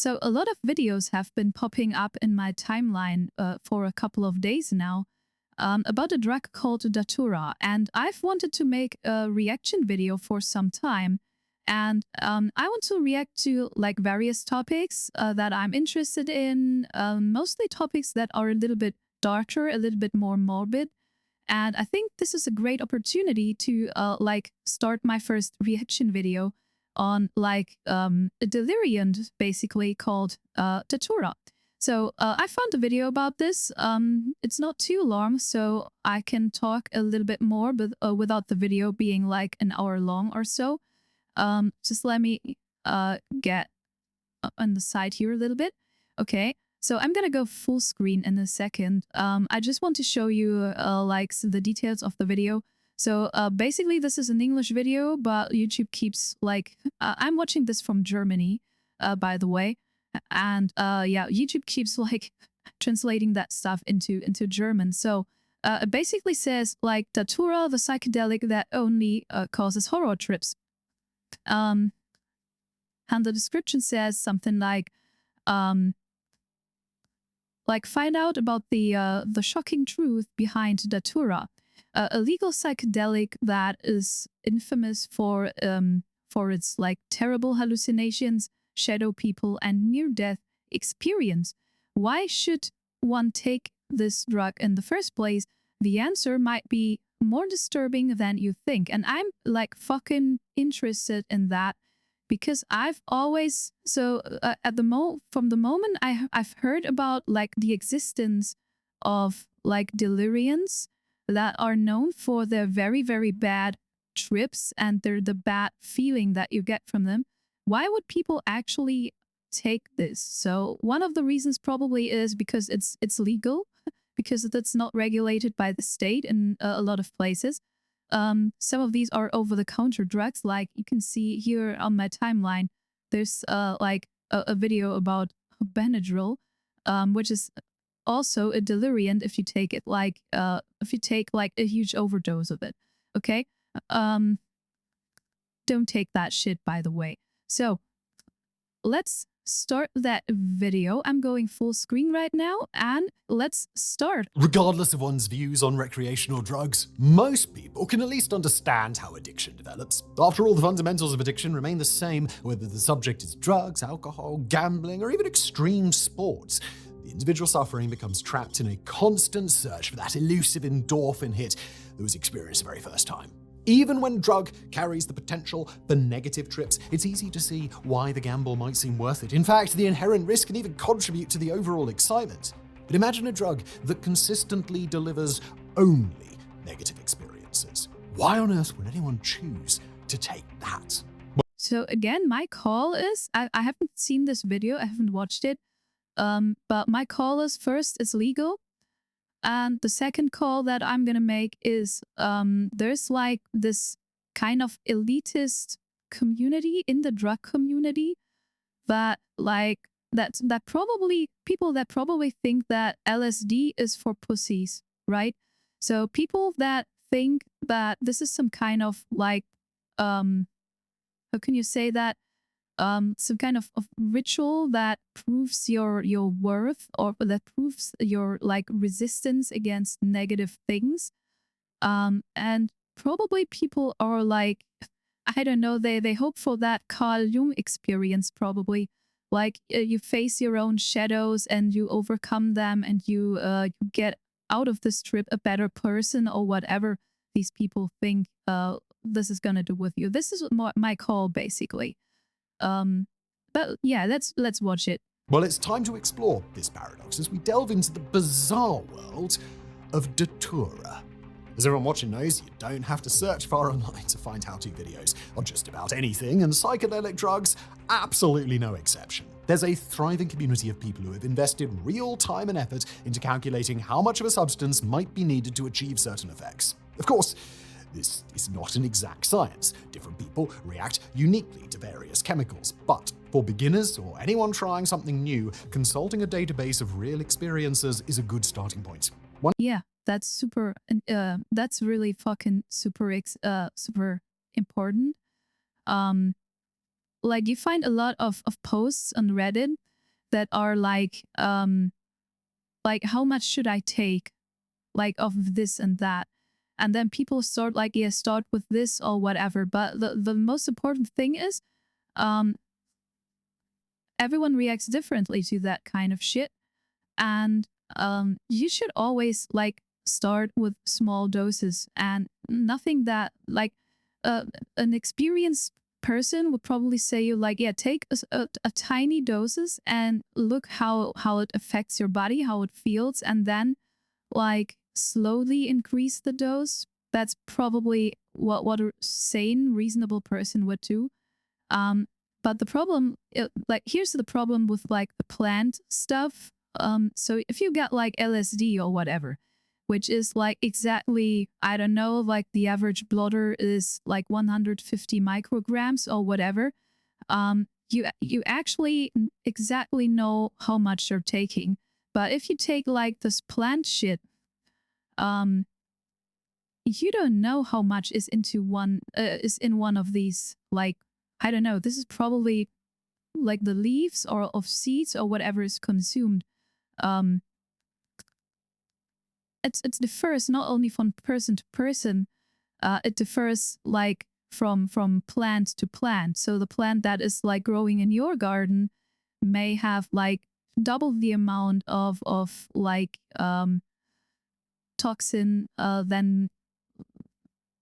So a lot of videos have been popping up in my timeline for a couple of days now about a drug called Datura, and I've wanted to make a reaction video for some time. And I want to react to like various topics that I'm interested in, mostly topics that are a little bit darker, a little bit more morbid. And I think this is a great opportunity to like start my first reaction video on like a delirium basically called Datura. So I found a video about this. It's not too long, so I can talk a little bit more, but without the video being like an hour long or so. Just let me get on the side here a little bit. Okay, so I'm gonna go full screen in a second. I just want to show you like the details of the video. So basically this is an English video, but YouTube keeps like, I'm watching this from Germany, by the way. And yeah, YouTube keeps like translating that stuff into German. So it basically says like Datura, the psychedelic that only causes horror trips. And the description says something like find out about the shocking truth behind Datura, a legal psychedelic that is infamous for its like terrible hallucinations, shadow people, and near-death experience. Why should one take this drug in the first place? The answer might be more disturbing than you think, and I'm like fucking interested in that because I've always at the from the moment I've heard about like the existence of like deliriums that are known for their very, very bad trips and the bad feeling that you get from them. Why would people actually take this? So one of the reasons probably is because it's legal, because it's not regulated by the state in a lot of places. Some of these are over-the-counter drugs, like you can see here on my timeline. There's like a video about Benadryl, which is also a delirium if you take it like if you take like a huge overdose of it. Okay, don't take that shit, by the way. So let's start that video. I'm going full screen right now, and let's start. Regardless of one's views on recreational drugs, most people can at least understand how addiction develops. After all, the fundamentals of addiction remain the same, whether the subject is drugs, alcohol, gambling, or even extreme sports. The individual suffering becomes trapped in a constant search for that elusive endorphin hit that was experienced the very first time. Even when drug carries the potential for negative trips, it's easy to see why the gamble might seem worth it. In fact, the inherent risk can even contribute to the overall excitement. But imagine a drug that consistently delivers only negative experiences. Why on earth would anyone choose to take that? So again, my call is, I haven't seen this video, I haven't watched it, but my call is first, it's legal. And the second call that I'm gonna make is there's like this kind of elitist community in the drug community that like that probably people that probably think that LSD is for pussies, right? So people that think that this is some kind of like how can you say that? Some kind of ritual that proves your worth, or that proves your like resistance against negative things. And probably people are like, I don't know, they hope for that Carl Jung experience, probably. Like you face your own shadows and you overcome them, and you get out of this trip a better person, or whatever these people think this is gonna do with you. This is my call, basically. But yeah, let's watch it. Well, it's time to explore this paradox as we delve into the bizarre world of Datura. As everyone watching knows, you don't have to search far online to find how-to videos on just about anything, and psychedelic drugs, absolutely no exception. There's a thriving community of people who have invested real time and effort into calculating how much of a substance might be needed to achieve certain effects. Of course, this is not an exact science. Different people react uniquely to various chemicals, but for beginners or anyone trying something new, consulting a database of real experiences is a good starting point. Yeah, that's super, that's really fucking super important. Like you find a lot of posts on Reddit that are like how much should I take, like of this and that, and then people start like, yeah, start with this or whatever. But the most important thing is, everyone reacts differently to that kind of shit, and you should always like start with small doses and nothing that like an experienced person would probably say you like, yeah, take a tiny doses and look how it affects your body, how it feels, and then like slowly increase the dose. That's probably what a sane, reasonable person would do. But the problem, like, here's the problem with like the plant stuff. So if you get like LSD or whatever, which is like exactly, I don't know, like the average blotter is like 150 micrograms or whatever, you actually exactly know how much you're taking. But if you take like this plant shit, you don't know how much is into is in one of these, like, I don't know, this is probably like the leaves or of seeds or whatever is consumed. It differs not only from person to person, it differs like from plant to plant. So the plant that is like growing in your garden may have like double the amount of like toxin than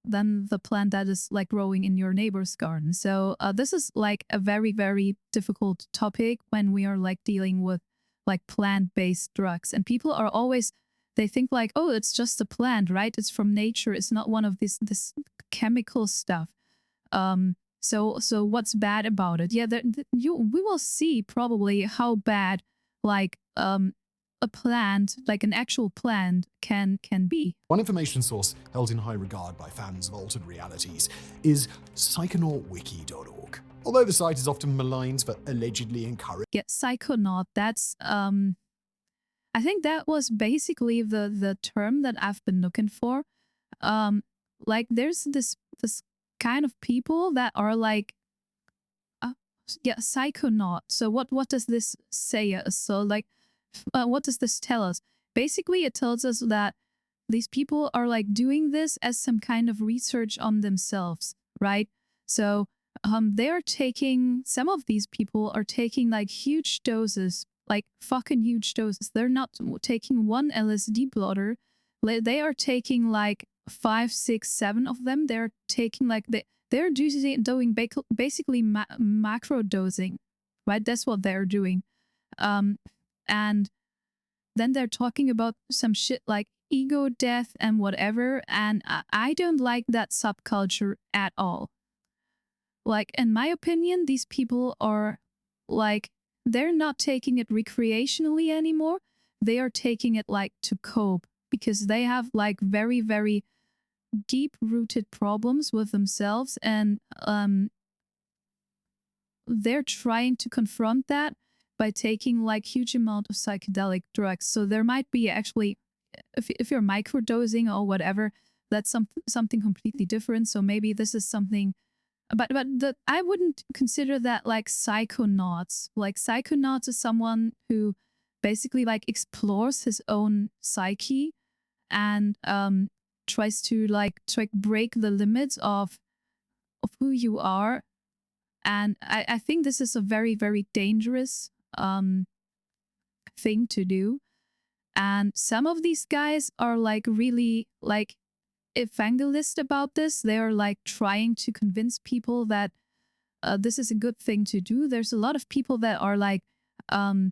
the plant that is like growing in your neighbor's garden. So this is like a very, very difficult topic when we are like dealing with like plant-based drugs. And people are always, they think like, oh, it's just a plant, right? It's from nature. It's not one of this chemical stuff. So what's bad about it? Yeah, we will see probably how bad like a plant, like an actual plant, can be. One information source held in high regard by fans of altered realities is psychonautwiki.org. Although the site is often maligned for allegedly encouraging... Yeah, Psychonaut, that's I think that was basically the term that I've been looking for. Like there's this kind of people that are like yeah, psychonaut. So what does this say? So like what does this tell us? Basically, it tells us that these people are like doing this as some kind of research on themselves, right? So they are taking, some of these people are taking like huge doses, like fucking huge doses. They're not taking one LSD blotter. They are taking like 5, 6, 7 of them. They're taking like they're doing basically macro dosing, right? That's what they're doing. And then they're talking about some shit like ego death and whatever. And I don't like that subculture at all. Like, in my opinion, these people are like, they're not taking it recreationally anymore. They are taking it like to cope because they have like very, very deep-rooted problems with themselves, and they're trying to confront that by taking like huge amount of psychedelic drugs. So there might be actually, if you're microdosing or whatever, that's something completely different. So maybe this is something, but I wouldn't consider that like psychonauts. Like psychonauts is someone who basically like explores his own psyche and tries to like break the limits of who you are. And I think this is a very, very dangerous thing to do. And some of these guys are like really like evangelist about this. They are like trying to convince people that this is a good thing to do. There's a lot of people that are like, I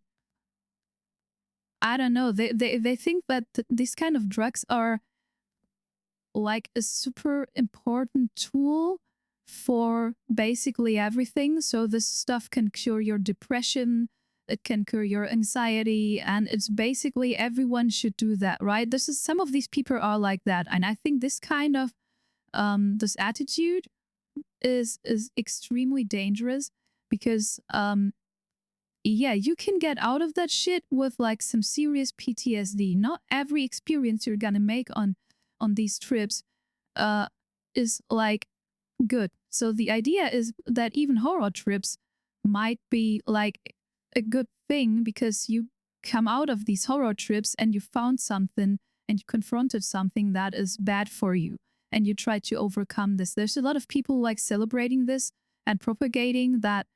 don't know, they think that these kind of drugs are like a super important tool for basically everything. So this stuff can cure your depression, it can cure your anxiety, and it's basically everyone should do that, right? This is, some of these people are like that, and I think this kind of this attitude is extremely dangerous because yeah, you can get out of that shit with like some serious PTSD. Not every experience you're gonna make on these trips is like good. So the idea is that even horror trips might be like a good thing because you come out of these horror trips and you found something and you confronted something that is bad for you and you try to overcome this. There's a lot of people like celebrating this and propagating that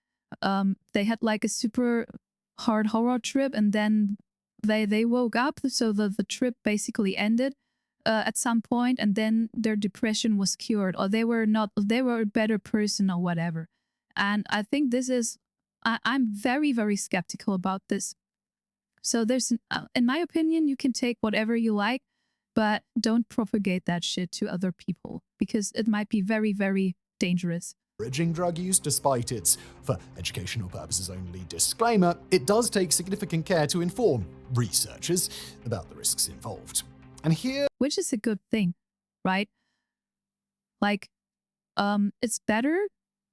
they had like a super hard horror trip and then they woke up, so the trip basically ended at some point, and then their depression was cured, or they were a better person or whatever. And I think this is, I'm very, very skeptical about this. So there's, in my opinion, you can take whatever you like, but don't propagate that shit to other people because it might be very, very dangerous. Encouraging drug use, despite its, for educational purposes only, disclaimer, it does take significant care to inform researchers about the risks involved. And here, which is a good thing, right? Like, it's better.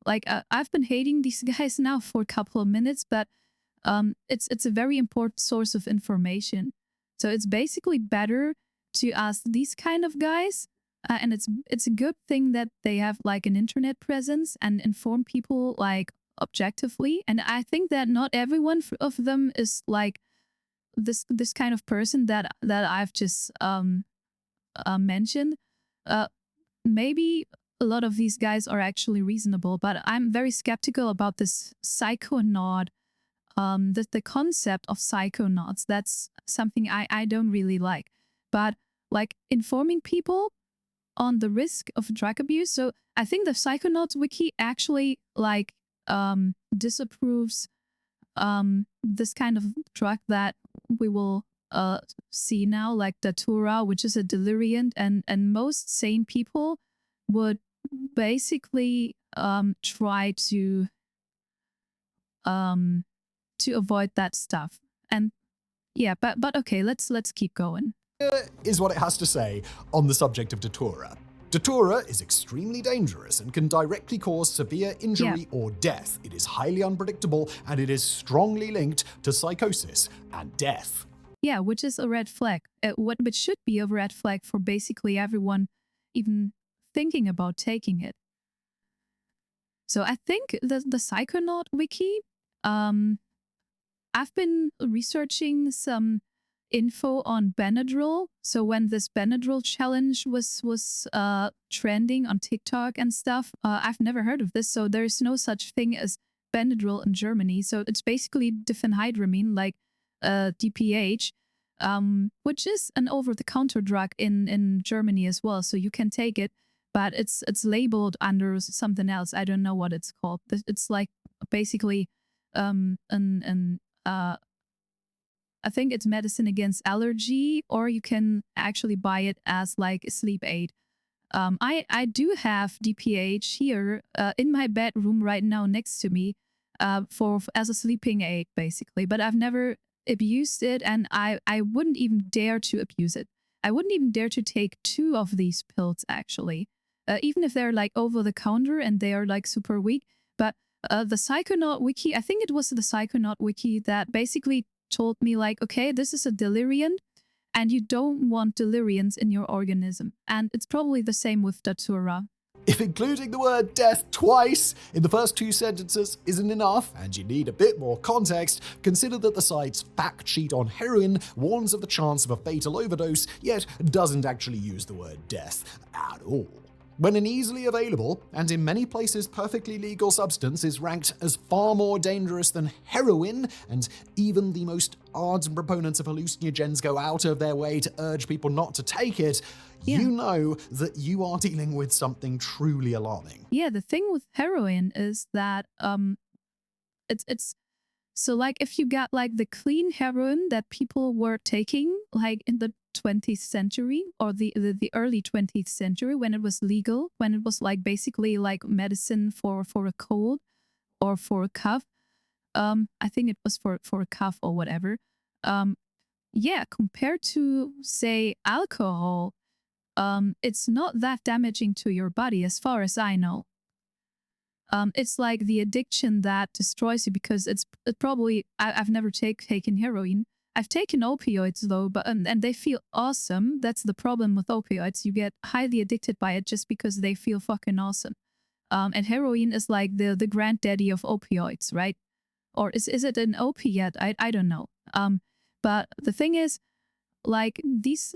Like, I've been hating these guys now for a couple of minutes, but it's a very important source of information. So it's basically better to ask these kind of guys. And it's a good thing that they have like an internet presence and inform people like objectively. And I think that not everyone of them is like this kind of person that I've just mentioned. Maybe a lot of these guys are actually reasonable, but I'm very skeptical about this psychonaut. The concept of psychonauts, that's something I don't really like. But like informing people on the risk of drug abuse. So I think the Psychonauts wiki actually like disapproves this kind of drug that we will see now, like Datura, which is a deliriant, and most sane people would basically try to avoid that stuff. And yeah, but okay, let's keep going. Is what it has to say on the subject of Datura. Datura is extremely dangerous and can directly cause severe injury or death. It is highly unpredictable and it is strongly linked to psychosis and death. Yeah, which is a red flag. Which should be a red flag for basically everyone even thinking about taking it. So I think the Psychonaut wiki, I've been researching some info on Benadryl. So when this Benadryl challenge was trending on TikTok and stuff, I've never heard of this. So there's no such thing as Benadryl in Germany. So it's basically diphenhydramine, like DPH, which is an over-the-counter drug in Germany as well. So you can take it, but it's labeled under something else. I don't know what it's called. It's like basically I think it's medicine against allergy, or you can actually buy it as like a sleep aid. I do have DPH here in my bedroom right now next to me as a sleeping aid, basically. But I've never abused it, and I wouldn't even dare to abuse it. I wouldn't even dare to take 2 of these pills, actually, even if they're like over the counter and they are like super weak. But the Psychonaut wiki, I think it was the Psychonaut wiki that basically told me like, okay, this is a deliriant and you don't want deliriants in your organism. And it's probably the same with Datura. If including the word death twice in the first 2 sentences isn't enough, and you need a bit more context, consider that the site's fact sheet on heroin warns of the chance of a fatal overdose, yet doesn't actually use the word death at all. When an easily available, and in many places perfectly legal substance is ranked as far more dangerous than heroin, and even the most ardent proponents of hallucinogens go out of their way to urge people not to take it, you know that you are dealing with something truly alarming. Yeah, the thing with heroin is that it's so like if you got like the clean heroin that people were taking like in the 20th century or the early 20th century, when it was legal, when it was like basically like medicine for a cold or for a cough. I think it was for a cough or whatever. Yeah, compared to say alcohol, it's not that damaging to your body as far as I know. It's like the addiction that destroys you, because it probably, I've never taken heroin. I've taken opioids though, but and they feel awesome. That's the problem with opioids. You get highly addicted by it just because they feel fucking awesome. And heroin is like the granddaddy of opioids, right? or is it an opiate? I don't know. But the thing is, like these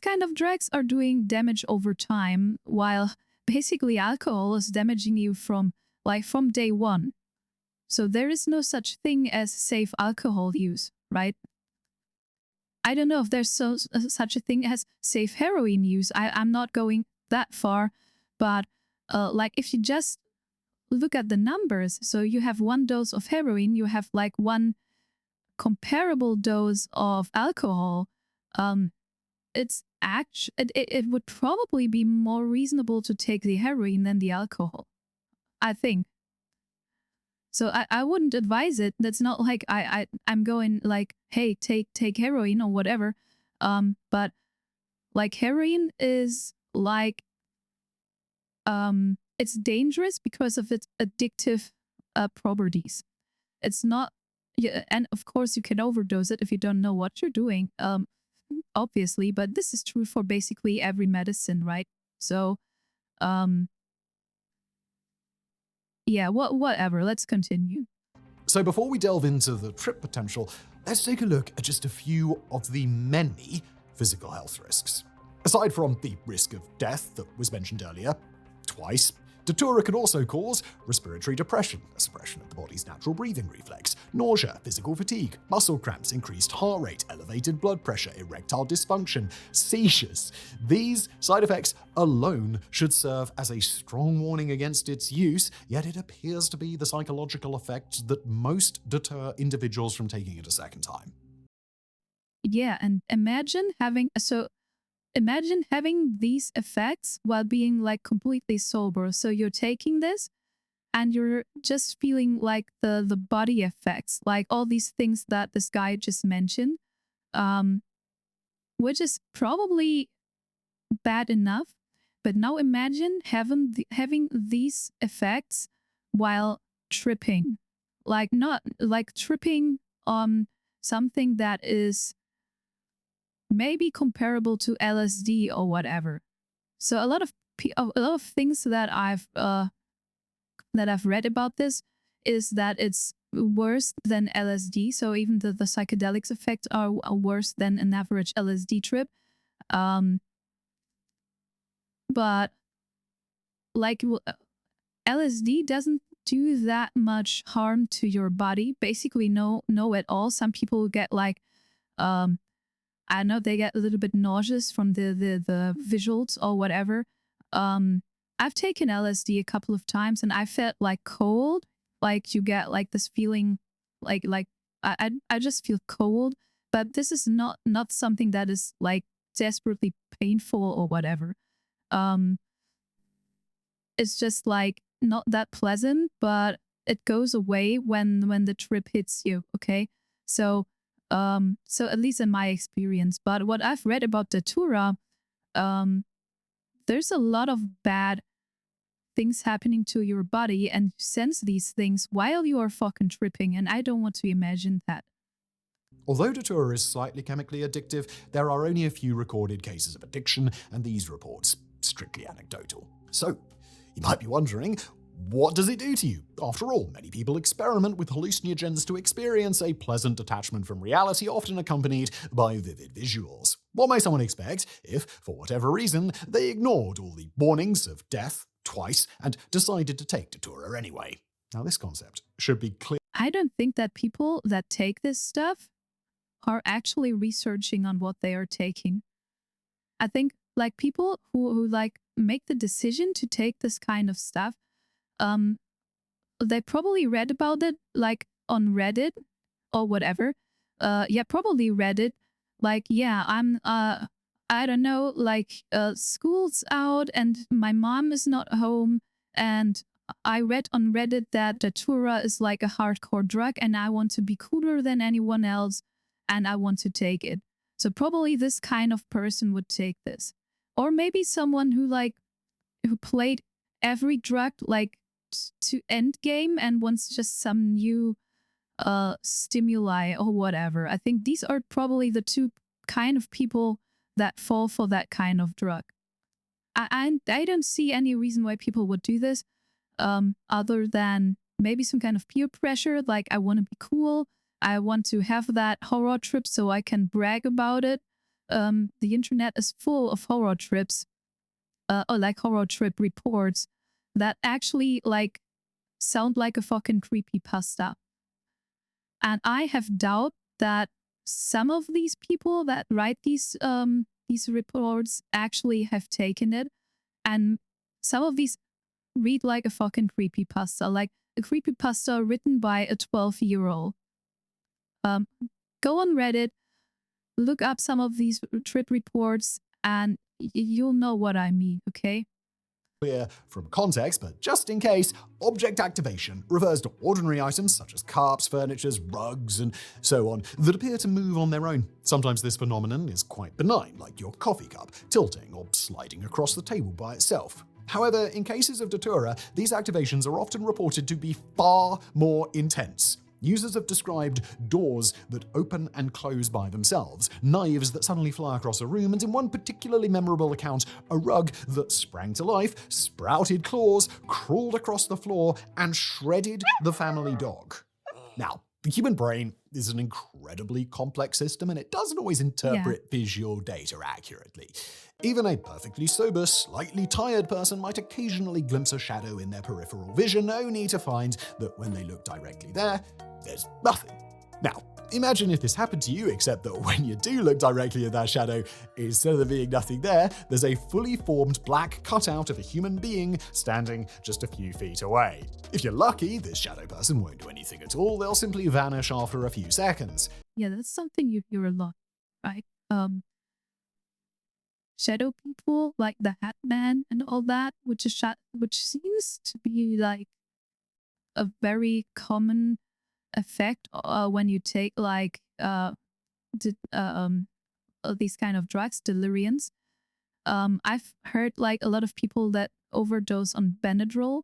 kind of drugs are doing damage over time, while basically alcohol is damaging you from day one. So there is no such thing as safe alcohol use, right? I don't know if there's such a thing as safe heroin use. I'm not going that far, but like if you just look at the numbers, so you have 1 dose of heroin, you have like 1 comparable dose of alcohol. It would probably be more reasonable to take the heroin than the alcohol, I think. So I wouldn't advise it. That's not like I'm going like, hey, take heroin or whatever. But like heroin is like it's dangerous because of its addictive properties. It's not, yeah, and of course you can overdose it if you don't know what you're doing. Obviously, but this is true for basically every medicine, right? So, yeah, whatever. Let's continue. So before we delve into the trip potential, let's take a look at just a few of the many physical health risks. Aside from the risk of death that was mentioned earlier, twice, Datura can also cause respiratory depression, a suppression of the body's natural breathing reflex, nausea, physical fatigue, muscle cramps, increased heart rate, elevated blood pressure, erectile dysfunction, seizures. These side effects alone should serve as a strong warning against its use, yet it appears to be the psychological effect that most deter individuals from taking it a second time. Yeah, and imagine having these effects while being like completely sober. So you're taking this and you're just feeling like the body effects, like all these things that this guy just mentioned, which is probably bad enough. But now imagine having these effects while tripping, like not like tripping on something that is maybe comparable to LSD or whatever. So a lot of things that I've read about this is that it's worse than LSD. So even the psychedelics effects are worse than an average LSD trip. But like LSD doesn't do that much harm to your body. Basically, no at all. Some people get like I know they get a little bit nauseous from the visuals or whatever. I've taken LSD a couple of times and I felt like cold. Like you get like this feeling like I just feel cold. But this is not something that is like desperately painful or whatever. It's just like not that pleasant, but it goes away when the trip hits you. Okay, so at least in my experience. But what I've read about Datura, there's a lot of bad things happening to your body, and you sense these things while you are fucking tripping, and I don't want to imagine that. Although Datura is slightly chemically addictive, there are only a few recorded cases of addiction, and these reports strictly anecdotal. So, you might be wondering, what does it do to you? After all, many people experiment with hallucinogens to experience a pleasant detachment from reality, often accompanied by vivid visuals. What may someone expect if, for whatever reason, they ignored all the warnings of death twice and decided to take Datura anyway? Now, this concept should be clear. I don't think that people that take this stuff are actually researching on what they are taking. I think like people who like make the decision to take this kind of stuff, they probably read about it like on Reddit or whatever. Yeah, probably Reddit. Like, yeah, I'm I don't know, like school's out and my mom is not home, and I read on Reddit that Datura is like a hardcore drug and I want to be cooler than anyone else and I want to take it. So probably this kind of person would take this. Or maybe someone who played every drug like to end game and wants just some new stimuli or whatever. I think these are probably the two kind of people that fall for that kind of drug. I don't see any reason why people would do this other than maybe some kind of peer pressure, like I want to be cool, I want to have that horror trip so I can brag about it. The internet is full of horror trips, or like horror trip reports that actually like sound like a fucking creepypasta. And I have doubt that some of these people that write these reports actually have taken it, and some of these read like a fucking creepypasta, like a creepypasta written by a 12-year-old. Go on Reddit, look up some of these trip reports, and you'll know what I mean, okay? Clear from context, but just in case, object activation refers to ordinary items such as carps, furniture, rugs, and so on that appear to move on their own. Sometimes this phenomenon is quite benign, like your coffee cup tilting or sliding across the table by itself. However, in cases of Datura, these activations are often reported to be far more intense. Users have described doors that open and close by themselves, knives that suddenly fly across a room, and in one particularly memorable account, a rug that sprang to life, sprouted claws, crawled across the floor, and shredded the family dog. Now, the human brain is an incredibly complex system, and it doesn't always interpret visual data accurately. Even a perfectly sober, slightly tired person might occasionally glimpse a shadow in their peripheral vision, only to find that when they look directly there, there's nothing. Now, imagine if this happened to you, except that when you do look directly at that shadow, instead of there being nothing there, there's a fully formed black cutout of a human being standing just a few feet away. If you're lucky, this shadow person won't do anything at all, they'll simply vanish after a few seconds. Yeah, that's something you hear a lot, right? Shadow people, like the Hat Man and all that, which seems to be like a very common effect when you take like these kind of drugs, deliriums. I've heard like a lot of people that overdose on Benadryl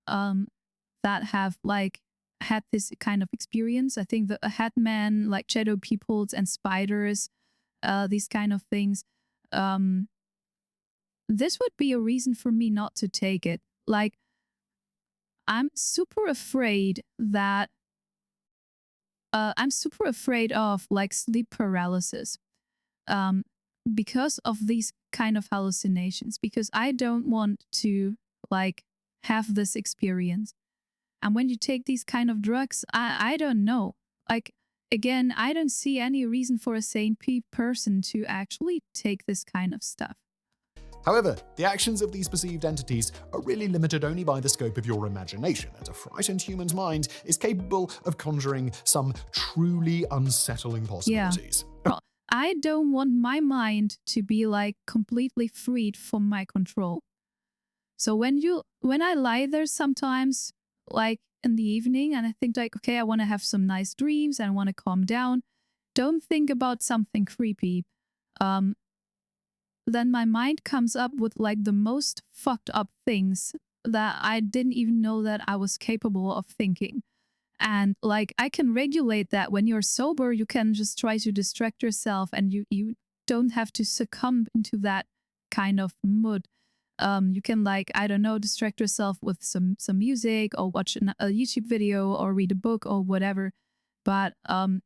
that have like had this kind of experience. I think the Hat Man, like shadow peoples and spiders, these kind of things. This would be a reason for me not to take it. Like, I'm super afraid that I'm super afraid of like sleep paralysis because of these kind of hallucinations, because I don't want to like have this experience. And when you take these kind of drugs, I don't know. Like, again, I don't see any reason for a sane person to actually take this kind of stuff. However, the actions of these perceived entities are really limited only by the scope of your imagination, and a frightened human's mind is capable of conjuring some truly unsettling possibilities. Yeah. I don't want my mind to be like completely freed from my control. So when I lie there sometimes, like in the evening, and I think like, okay, I want to have some nice dreams and I want to calm down, don't think about something creepy. Then my mind comes up with like the most fucked up things that I didn't even know that I was capable of thinking. And like, I can regulate that. When you're sober, you can just try to distract yourself, and you don't have to succumb into that kind of mood. You can like, I don't know, distract yourself with some music, or watch a YouTube video, or read a book, or whatever. But I'm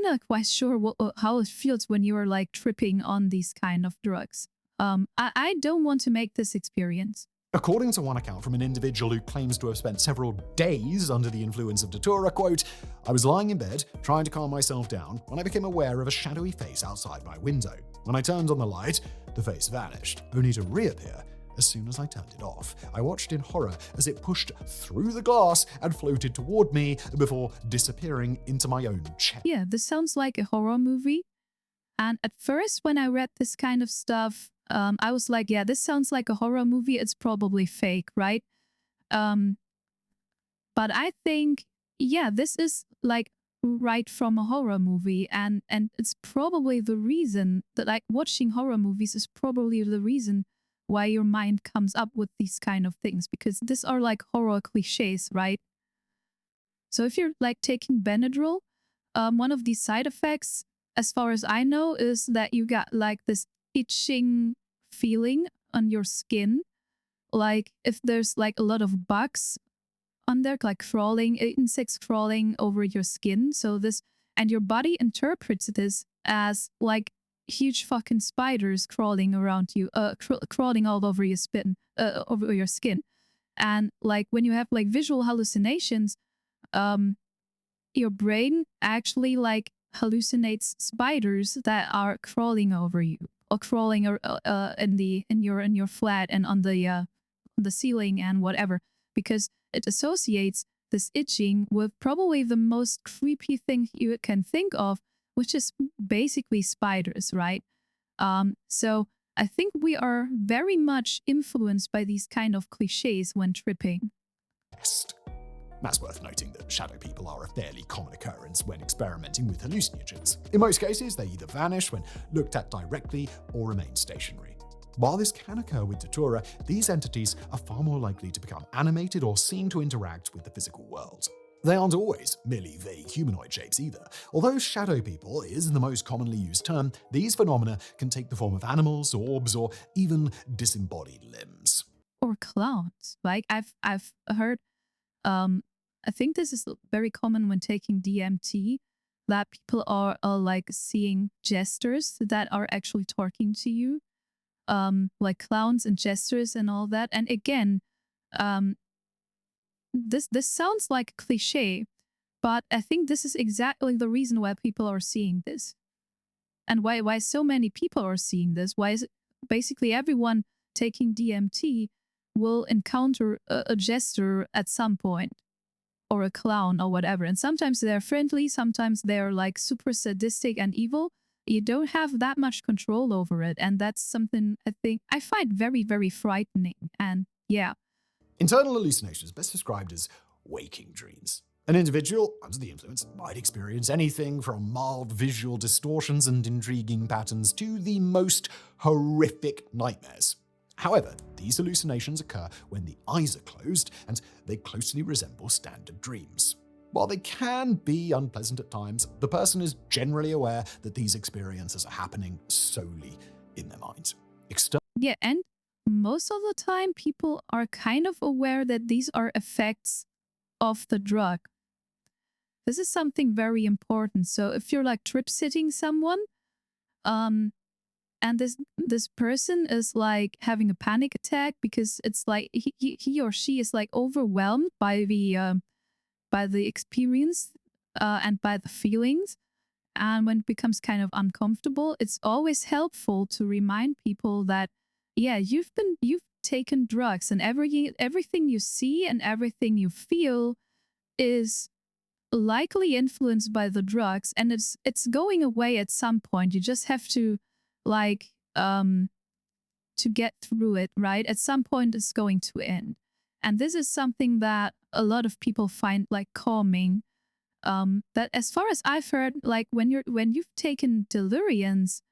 not quite sure how it feels when you're like tripping on these kind of drugs. I don't want to make this experience. According to one account from an individual who claims to have spent several days under the influence of Datura, quote, "I was lying in bed, trying to calm myself down, when I became aware of a shadowy face outside my window. When I turned on the light, the face vanished, only to reappear as soon as I turned it off. I watched in horror as it pushed through the glass and floated toward me before disappearing into my own chest." Yeah, this sounds like a horror movie. And at first, when I read this kind of stuff, I was like, yeah, this sounds like a horror movie. It's probably fake, right? But I think, yeah, this is like right from a horror movie. And it's probably the reason that like watching horror movies is probably the reason why your mind comes up with these kind of things, because these are like horror cliches, right? So if you're like taking Benadryl, one of these side effects, as far as I know, is that you got like this itching feeling on your skin. Like if there's like a lot of bugs on there, like crawling, insects crawling over your skin. So this, and your body interprets this as like huge fucking spiders crawling around you, crawling all over your over your skin. And like when you have like visual hallucinations, your brain actually like hallucinates spiders that are crawling over you or crawling in your flat and on the ceiling and whatever, because it associates this itching with probably the most creepy thing you can think of, which is basically spiders, right? So I think we are very much influenced by these kind of cliches when tripping. That's worth noting that shadow people are a fairly common occurrence when experimenting with hallucinogens. In most cases, they either vanish when looked at directly or remain stationary. While this can occur with Datura, these entities are far more likely to become animated or seem to interact with the physical world. They aren't always merely vague humanoid shapes either. Although shadow people is the most commonly used term, these phenomena can take the form of animals, orbs, or even disembodied limbs. Or clowns. Like I've heard, I think this is very common when taking DMT, that people are like seeing jesters that are actually talking to you, like clowns and jesters and all that. And again, this sounds like a cliche, but I think this is exactly the reason why people are seeing this, and why so many people are seeing this. Why is it basically everyone taking DMT will encounter a jester at some point, or a clown or whatever. And sometimes they're friendly, sometimes they're like super sadistic and evil. You don't have that much control over it. And that's something I think I find very, very frightening. And yeah. Internal hallucinations, best described as waking dreams. An individual under the influence might experience anything from mild visual distortions and intriguing patterns to the most horrific nightmares. However, these hallucinations occur when the eyes are closed and they closely resemble standard dreams. While they can be unpleasant at times, the person is generally aware that these experiences are happening solely in their minds. Yeah, and most of the time people are kind of aware that these are effects of the drug. This is something very important. So if you're like trip sitting someone, and this person is like having a panic attack because it's like he or she is like overwhelmed by the experience and by the feelings, and when it becomes kind of uncomfortable, it's always helpful to remind people that yeah, you've taken drugs, and everything you see and everything you feel is likely influenced by the drugs, and it's going away at some point. You just have to like to get through it, right? At some point it's going to end. And this is something that a lot of people find like calming. That as far as I've heard, like when you've taken deliriums,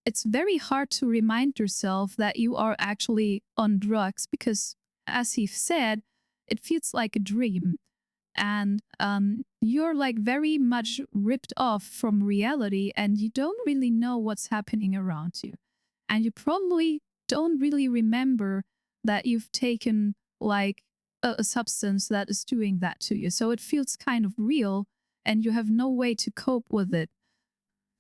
it's very hard to remind yourself that you are actually on drugs, because as he said, it feels like a dream. And you're like very much ripped off from reality, and you don't really know what's happening around you. And you probably don't really remember that you've taken like a substance that is doing that to you. So it feels kind of real, and you have no way to cope with it.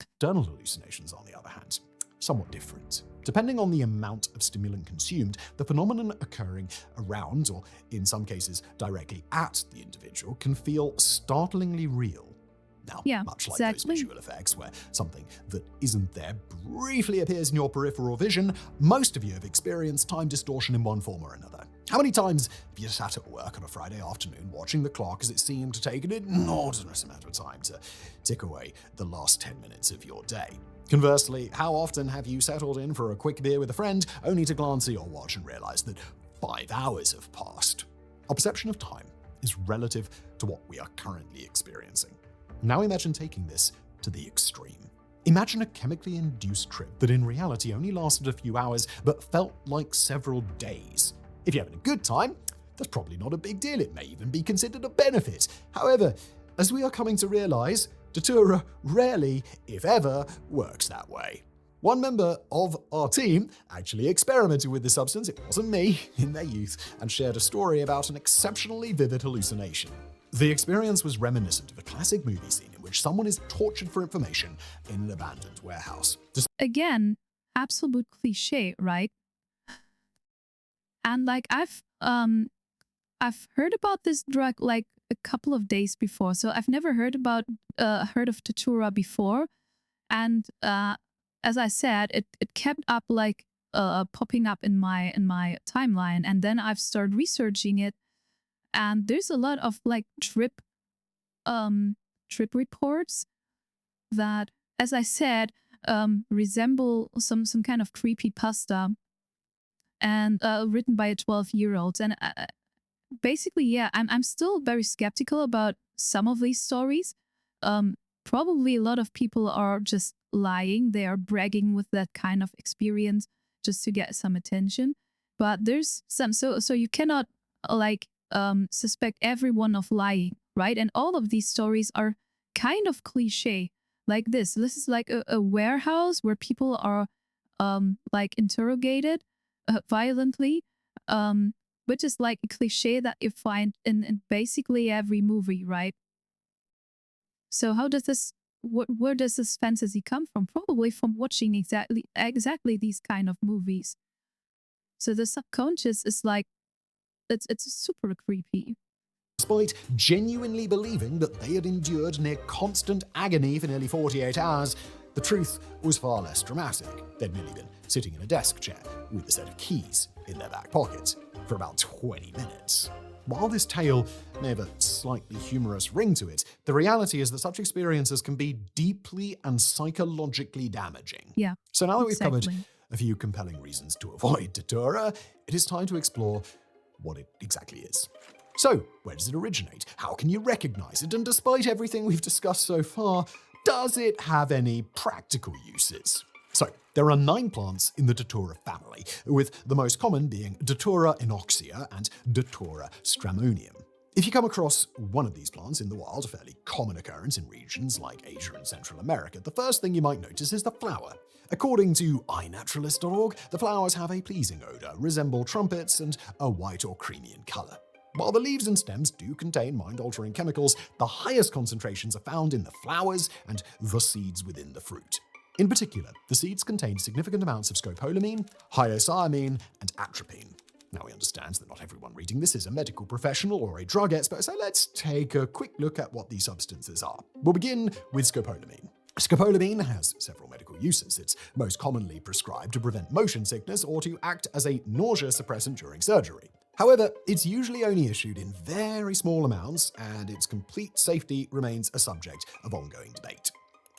External hallucinations, on the other hand, somewhat different. Depending on the amount of stimulant consumed, the phenomenon occurring around, or in some cases directly at the individual, can feel startlingly real. Now, much like those visual effects where something that isn't there briefly appears in your peripheral vision, most of you have experienced time distortion in one form or another. How many times have you sat at work on a Friday afternoon watching the clock as it seemed to take an inordinate amount of time to tick away the last 10 minutes of your day? Conversely, how often have you settled in for a quick beer with a friend only to glance at your watch and realize that 5 hours have passed? Our perception of time is relative to what we are currently experiencing. Now imagine taking this to the extreme. Imagine a chemically induced trip that in reality only lasted a few hours but felt like several days. If you're having a good time, that's probably not a big deal. It may even be considered a benefit. However, as we are coming to realize, Datura rarely, if ever, works that way. One member of our team actually experimented with the substance, it wasn't me, in their youth, and shared a story about an exceptionally vivid hallucination. The experience was reminiscent of a classic movie scene in which someone is tortured for information in an abandoned warehouse. Again, absolute cliche, right? And like I've heard about this drug like a couple of days before, so I've never heard of Datura before, and as I said, it kept up like popping up in my timeline, and then I've started researching it, and there's a lot of like trip reports that, as I said, resemble some kind of creepypasta, and written by a 12-year-old. And basically, yeah, I'm still very skeptical about some of these stories. Probably a lot of people are just lying. They are bragging with that kind of experience just to get some attention. But there's some, so you cannot like suspect everyone of lying, right? And all of these stories are kind of cliche. Like this is like a warehouse where people are like interrogated violently, which is like a cliche that you find in basically every movie, right? So how does this, where does this fantasy come from? Probably from watching exactly these kind of movies. So the subconscious is like, it's super creepy. Despite genuinely believing that they had endured near constant agony for nearly 48 hours, the truth was far less dramatic. They'd merely been sitting in a desk chair with a set of keys in their back pockets for about 20 minutes. While this tale may have a slightly humorous ring to it, the reality is that such experiences can be deeply and psychologically damaging. Yeah. So now that we've covered a few compelling reasons to avoid Datura, it is time to explore what it exactly is. So, where does it originate? How can you recognize it? And despite everything we've discussed so far, does it have any practical uses? So, there are 9 plants in the Datura family, with the most common being Datura inoxia and Datura stramonium. If you come across one of these plants in the wild, a fairly common occurrence in regions like Asia and Central America, the first thing you might notice is the flower. According to iNaturalist.org, the flowers have a pleasing odor, resemble trumpets, and are white or creamy in color. While the leaves and stems do contain mind-altering chemicals, the highest concentrations are found in the flowers and the seeds within the fruit. In particular, the seeds contain significant amounts of scopolamine, hyoscyamine, and atropine. Now, we understand that not everyone reading this is a medical professional or a drug expert, so let's take a quick look at what these substances are. We'll begin with scopolamine. Scopolamine has several medical uses. It's most commonly prescribed to prevent motion sickness or to act as a nausea suppressant during surgery. However, it's usually only issued in very small amounts, and its complete safety remains a subject of ongoing debate.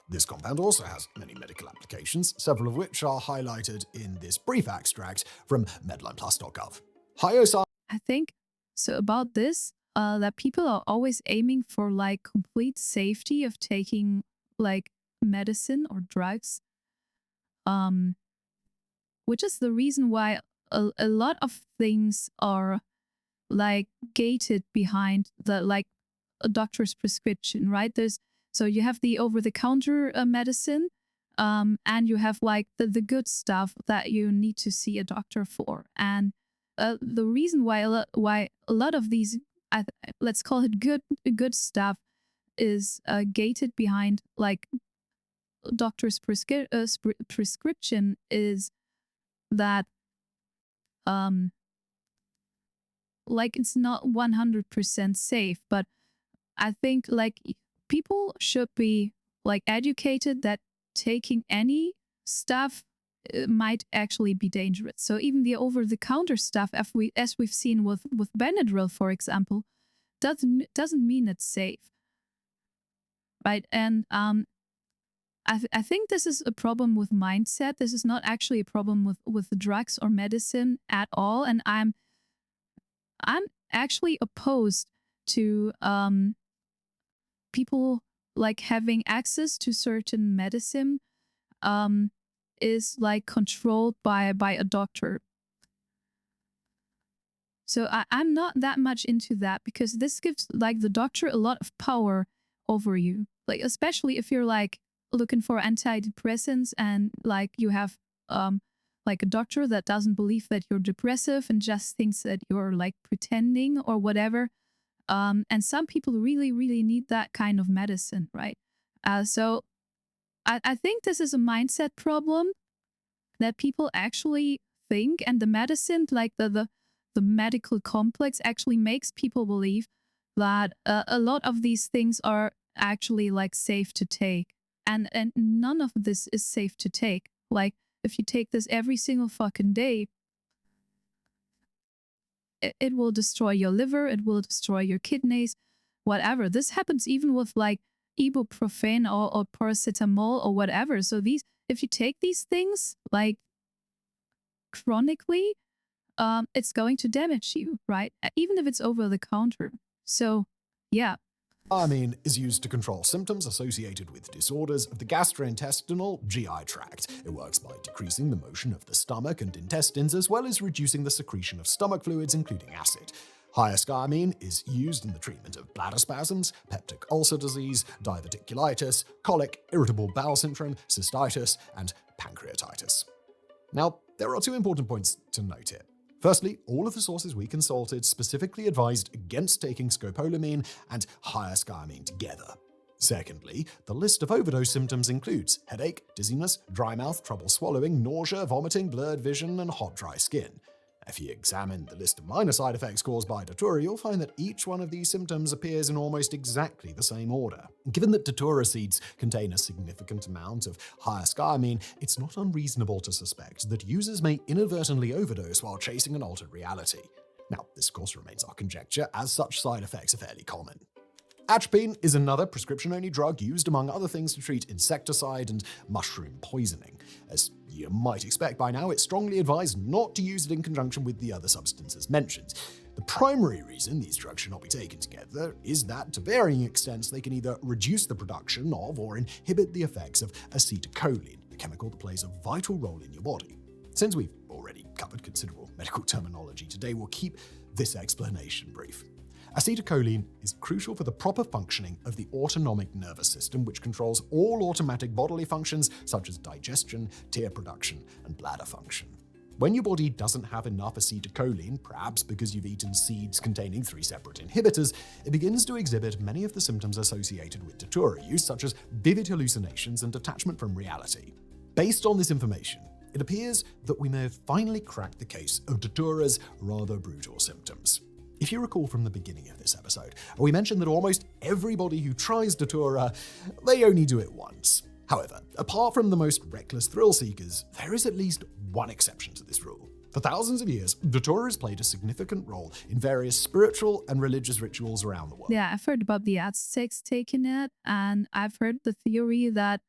This compound also has many medical applications, several of which are highlighted in this brief extract from medlineplus.gov. I think so about this, that people are always aiming for like complete safety of taking like medicine or drugs, which is the reason why a lot of things are like gated behind the like a doctor's prescription, right? So you have the over-the-counter medicine, and you have like the good stuff that you need to see a doctor for. And the reason why a lot of these, let's call it good stuff, is gated behind like doctor's prescription is that like it's not 100% safe. But I think like people should be like educated that taking any stuff might actually be dangerous. So even the over-the-counter stuff, as we've seen with Benadryl, for example, doesn't mean it's safe, right? And I think this is a problem with mindset. This is not actually a problem with drugs or medicine at all. And I'm actually opposed to people like having access to certain medicine is like controlled by a doctor. So I'm not that much into that, because this gives like the doctor a lot of power over you. Like especially if you're like looking for antidepressants and like you have like a doctor that doesn't believe that you're depressive and just thinks that you're like pretending or whatever. And some people really, really need that kind of medicine, right? So I think this is a mindset problem that people actually think, and the medicine, like the medical complex, actually makes people believe that a lot of these things are actually like safe to take, and none of this is safe to take. Like if you take this every single fucking day, it will destroy your liver, it will destroy your kidneys, whatever. This happens even with like ibuprofen or paracetamol or whatever. So these, if you take these things like chronically, it's going to damage you, right? Even if it's over the counter. So yeah. Thiamine is used to control symptoms associated with disorders of the gastrointestinal GI tract. It works by decreasing the motion of the stomach and intestines, as well as reducing the secretion of stomach fluids, including acid. Higher thiamine is used in the treatment of bladder spasms, peptic ulcer disease, diverticulitis, colic, irritable bowel syndrome, cystitis, and pancreatitis. Now, there are two important points to note here. Firstly, all of the sources we consulted specifically advised against taking scopolamine and higher thiamine together. Secondly, the list of overdose symptoms includes headache, dizziness, dry mouth, trouble swallowing, nausea, vomiting, blurred vision, and hot, dry skin. If you examine the list of minor side effects caused by Datura, you'll find that each one of these symptoms appears in almost exactly the same order. Given that Datura seeds contain a significant amount of higher thiamine, it's not unreasonable to suspect that users may inadvertently overdose while chasing an altered reality. Now, this of course remains our conjecture, as such side effects are fairly common. Atropine is another prescription-only drug used, among other things, to treat insecticide and mushroom poisoning. As you might expect by now, it's strongly advised not to use it in conjunction with the other substances mentioned. The primary reason these drugs should not be taken together is that, to varying extents, they can either reduce the production of or inhibit the effects of acetylcholine, a chemical that plays a vital role in your body. Since we've already covered considerable medical terminology today, we'll keep this explanation brief. Acetylcholine is crucial for the proper functioning of the autonomic nervous system, which controls all automatic bodily functions such as digestion, tear production, and bladder function. When your body doesn't have enough acetylcholine, perhaps because you've eaten seeds containing 3 separate inhibitors, it begins to exhibit many of the symptoms associated with Datura use, such as vivid hallucinations and detachment from reality. Based on this information, it appears that we may have finally cracked the case of Datura's rather brutal symptoms. If you recall from the beginning of this episode, we mentioned that almost everybody who tries Datura, they only do it once. However, apart from the most reckless thrill seekers, there is at least one exception to this rule. For thousands of years, Datura has played a significant role in various spiritual and religious rituals around the world. Yeah, I've heard about the Aztecs taking it, and I've heard the theory that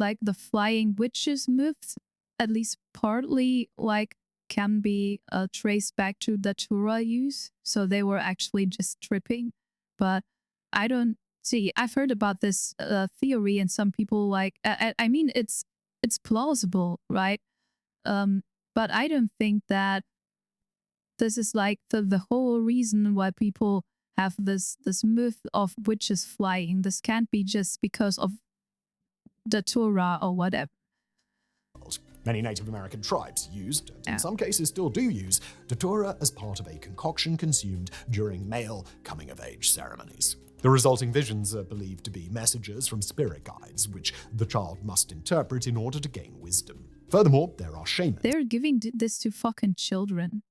like the flying witches myths, at least partly like can be traced back to Datura use. So they were actually just tripping. But I don't see, I've heard about this theory, and some people like, I mean, it's plausible, right? But I don't think that this is like the whole reason why people have this myth of witches flying. This can't be just because of Datura or whatever. Many Native American tribes used, and in some cases still do use, Datura as part of a concoction consumed during male coming-of-age ceremonies. The resulting visions are believed to be messages from spirit guides, which the child must interpret in order to gain wisdom. Furthermore, there are shamans. They're giving this to fucking children.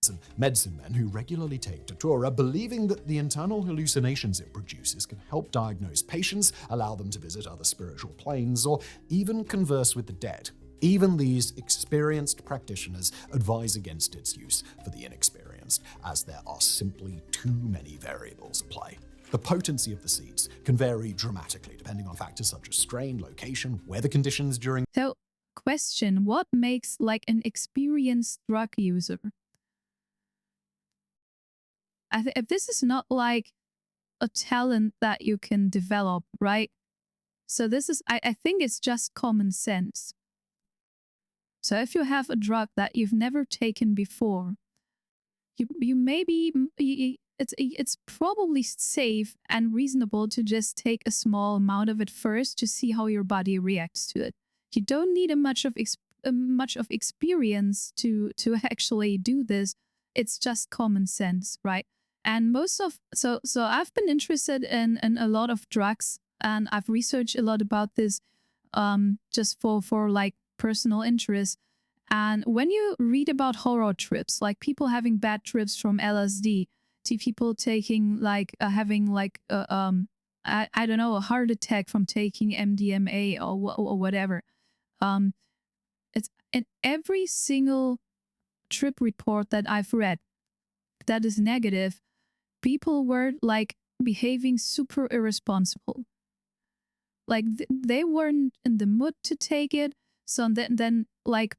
And medicine men who regularly take Datura, believing that the internal hallucinations it produces can help diagnose patients, allow them to visit other spiritual planes, or even converse with the dead. Even these experienced practitioners advise against its use for the inexperienced, as there are simply too many variables at play. The potency of the seeds can vary dramatically depending on factors such as strain, location, weather conditions during... So, question, what makes like an experienced drug user? If this is not like a talent that you can develop, right? So this is, I think it's just common sense. So if you have a drug that you've never taken before, you maybe, it's probably safe and reasonable to just take a small amount of it first to see how your body reacts to it. You don't need much of experience to actually do this. It's just common sense, right? And so I've been interested in a lot of drugs, and I've researched a lot about this, just for like personal interest. And when you read about horror trips, like people having bad trips from LSD, to people taking like having like I don't know, a heart attack from taking MDMA or whatever, it's in every single trip report that I've read that is negative, people were like behaving super irresponsible. Like they weren't in the mood to take it. So then like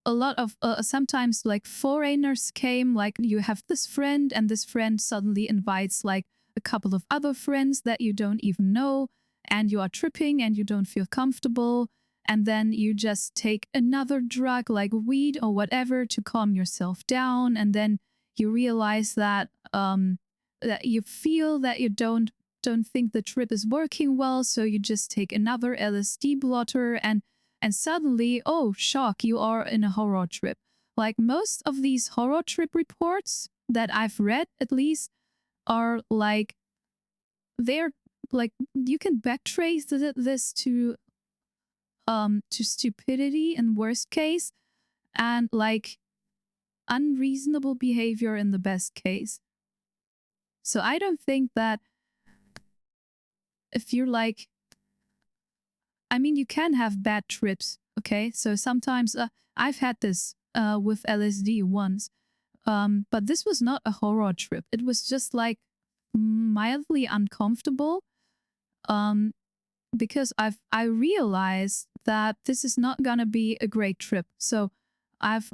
a lot of sometimes like foreigners came, like you have this friend and this friend suddenly invites like a couple of other friends that you don't even know, and you are tripping and you don't feel comfortable, and then you just take another drug like weed or whatever to calm yourself down, and then you realize that that you feel that you don't think the trip is working well, so you just take another LSD blotter, and suddenly, oh, shock, you are in a horror trip. Like most of these horror trip reports that I've read, at least, are like, they're like, you can backtrace this to stupidity in worst case, and like unreasonable behavior in the best case. So I don't think that if you're like, I mean, you can have bad trips, okay? So sometimes I've had this with LSD once, but this was not a horror trip. It was just like mildly uncomfortable, because I realized that this is not gonna be a great trip. So I've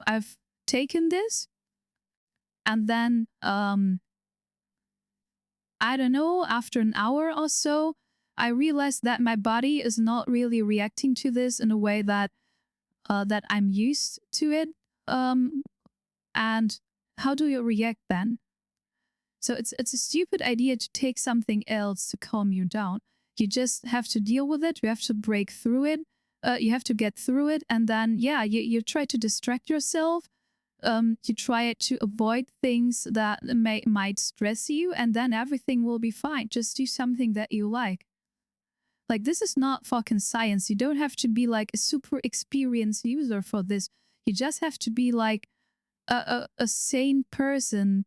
taken this, and then I don't know, after an hour or so, I realized that my body is not really reacting to this in a way that that I'm used to it. And how do you react then? So it's a stupid idea to take something else to calm you down. You just have to deal with it. You have to break through it. You have to get through it, and then yeah, you try to distract yourself. You try to avoid things that might stress you, and then everything will be fine. Just do something that you like. Like, this is not fucking science. You don't have to be like a super experienced user for this. You just have to be like a sane person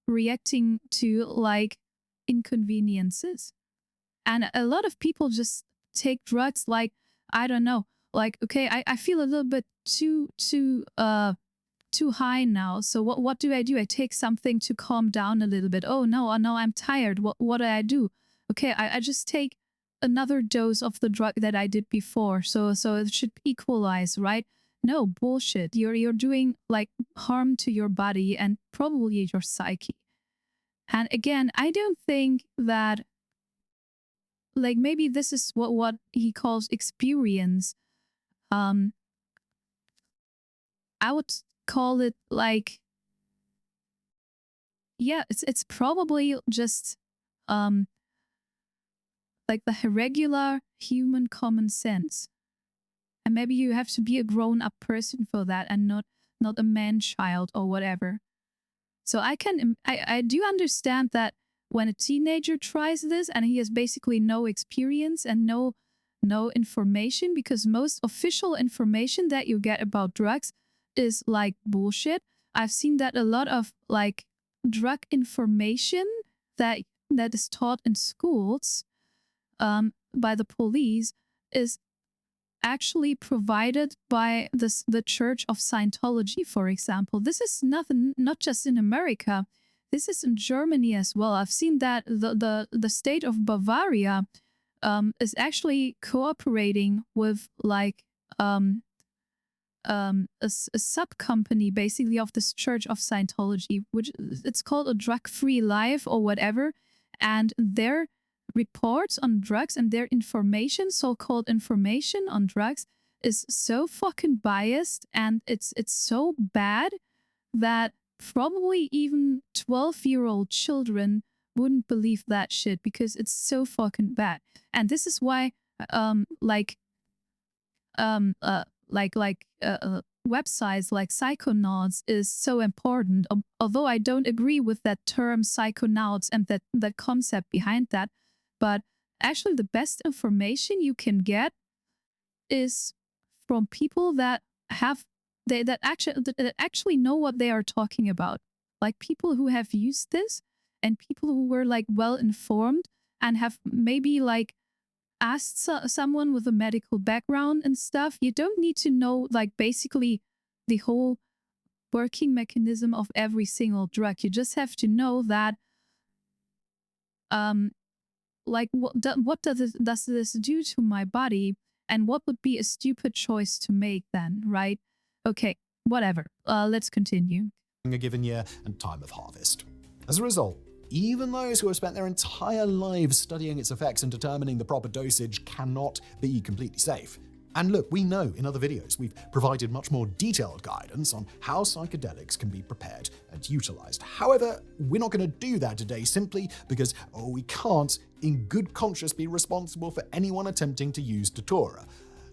reacting to like inconveniences. And a lot of people just take drugs like, I don't know, like, okay, I feel a little bit too high now. So what do? I take something to calm down a little bit. Oh no, I'm tired. What do I do? Okay, I just take another dose of the drug that I did before. So it should equalize, right? No, bullshit. You're doing like harm to your body and probably your psyche. And again, I don't think that, like, maybe this is what he calls experience. I would call it like, yeah, it's probably just like the regular human common sense. And maybe you have to be a grown-up person for that, and not a man-child or whatever. So I do understand that when a teenager tries this and he has basically no experience and no information, because most official information that you get about drugs is like bullshit. I've seen that a lot of like drug information that is taught in schools by the police is actually provided by the Church of Scientology, for example. This is not just in America. This is in Germany as well. I've seen that the state of Bavaria is actually cooperating with like a sub company basically of this Church of Scientology, which it's called a drug-free life or whatever, and their reports on drugs and their information, so-called information on drugs, is so fucking biased, and it's so bad that probably even 12-year-old children wouldn't believe that shit because it's so fucking bad. And this is why, websites like Psychonauts is so important. Although I don't agree with that term Psychonauts and that concept behind that, but actually the best information you can get is from people that actually know what they are talking about, like people who have used this and people who were like well informed and have maybe like asked someone with a medical background and stuff. You don't need to know like basically the whole working mechanism of every single drug. You just have to know that like what does this do to my body, and what would be a stupid choice to make then, right? Okay, whatever. Let's continue. A given year and time of harvest. As a result, even those who have spent their entire lives studying its effects and determining the proper dosage cannot be completely safe. And look, we know in other videos we've provided much more detailed guidance on how psychedelics can be prepared and utilized. However, we're not going to do that today simply because we can't, in good conscience, be responsible for anyone attempting to use Datura.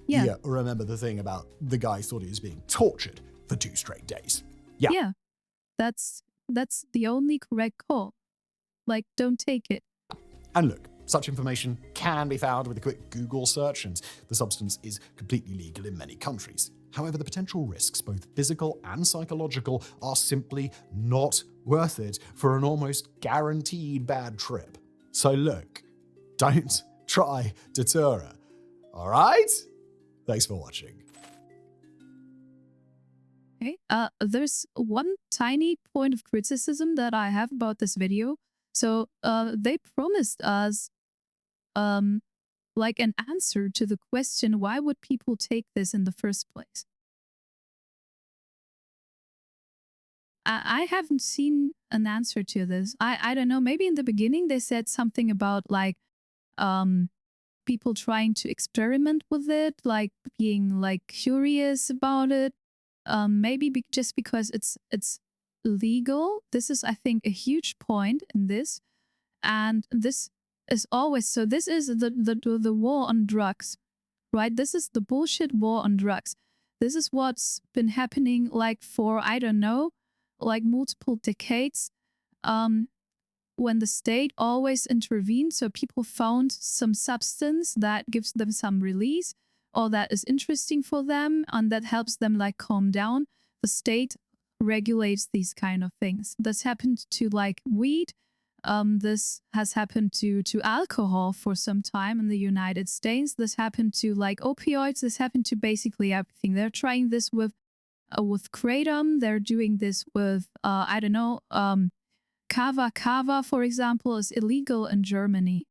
Yeah, remember the thing about the guy thought he was being tortured for 2 straight days. Yeah, that's the only correct call. Like, don't take it. And look, such information can be found with a quick Google search, and the substance is completely legal in many countries. However, the potential risks, both physical and psychological, are simply not worth it for an almost guaranteed bad trip. So look, don't try Datura. All right? Thanks for watching. Okay, there's one tiny point of criticism that I have about this video. So they promised us like an answer to the question, why would people take this in the first place? I haven't seen an answer to this. I don't know, maybe in the beginning they said something about like people trying to experiment with it, like being like curious about it. Maybe just because it's legal. This is, I think, a huge point in this. And this is always, so this is the war on drugs, right? This is the bullshit war on drugs. This is what's been happening like for, I don't know, like multiple decades, when the state always intervened. So people found some substance that gives them some release or that is interesting for them and that helps them like calm down. The state regulates these kind of things. This happened to like weed. This has happened to alcohol for some time in the United States. This happened to like opioids. This happened to basically everything. They're trying this with kratom. They're doing this with I don't know. Kava, for example, is illegal in Germany.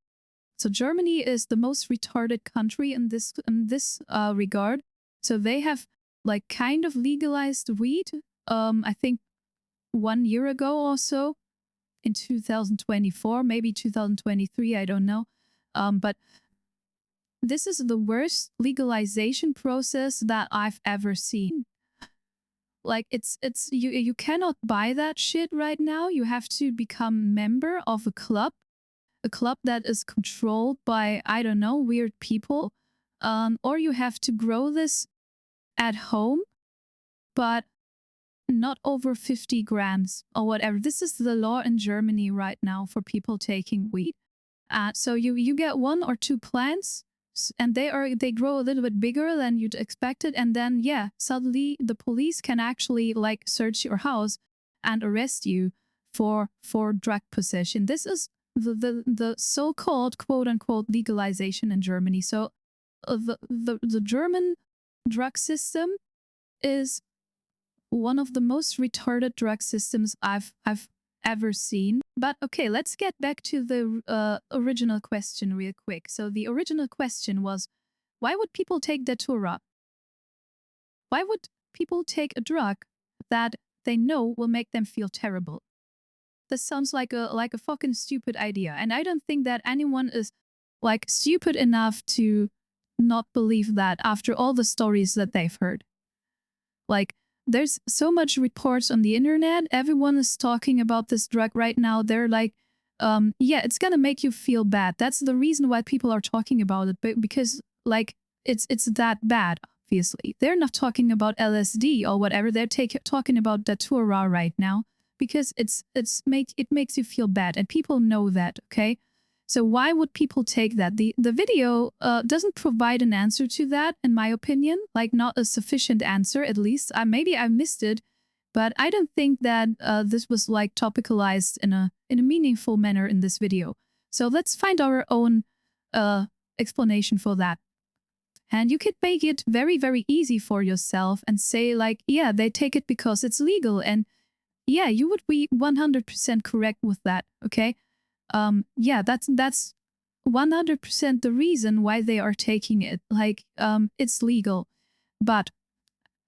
So Germany is the most retarded country in this regard. So they have like kind of legalized weed. I think 1 year ago or so, in 2024, maybe 2023, I don't know. But this is the worst legalization process that I've ever seen. Like it's you cannot buy that shit right now. You have to become member of a club that is controlled by, I don't know, weird people. Or you have to grow this at home, but not over 50 grams or whatever. This is the law in Germany right now for people taking weed. So you get 1 or 2 plants, and they grow a little bit bigger than you'd expected, and then yeah, suddenly the police can actually like search your house and arrest you for drug possession. This is the so-called quote-unquote legalization in Germany. So the German drug system is one of the most retarded drug systems I've ever seen. But okay, let's get back to the original question real quick. So the original question was, why would people take Datura? Why would people take a drug that they know will make them feel terrible? This sounds like a fucking stupid idea. And I don't think that anyone is like stupid enough to not believe that after all the stories that they've heard. Like, there's so much reports on the internet. Everyone is talking about this drug right now. They're like, yeah, it's gonna make you feel bad. That's the reason why people are talking about it, because like it's that bad. Obviously, they're not talking about LSD or whatever. They're talking about Datura right now because it makes you feel bad, and people know that. Okay, so why would people take that? The video doesn't provide an answer to that, in my opinion. Like, not a sufficient answer, at least. Maybe I missed it, but I don't think that this was like topicalized in a meaningful manner in this video. So let's find our own explanation for that. And you could make it very, very easy for yourself and say like, yeah, they take it because it's legal. And yeah, you would be 100% correct with that, okay? Yeah, that's 100% the reason why they are taking it. Like, it's legal. But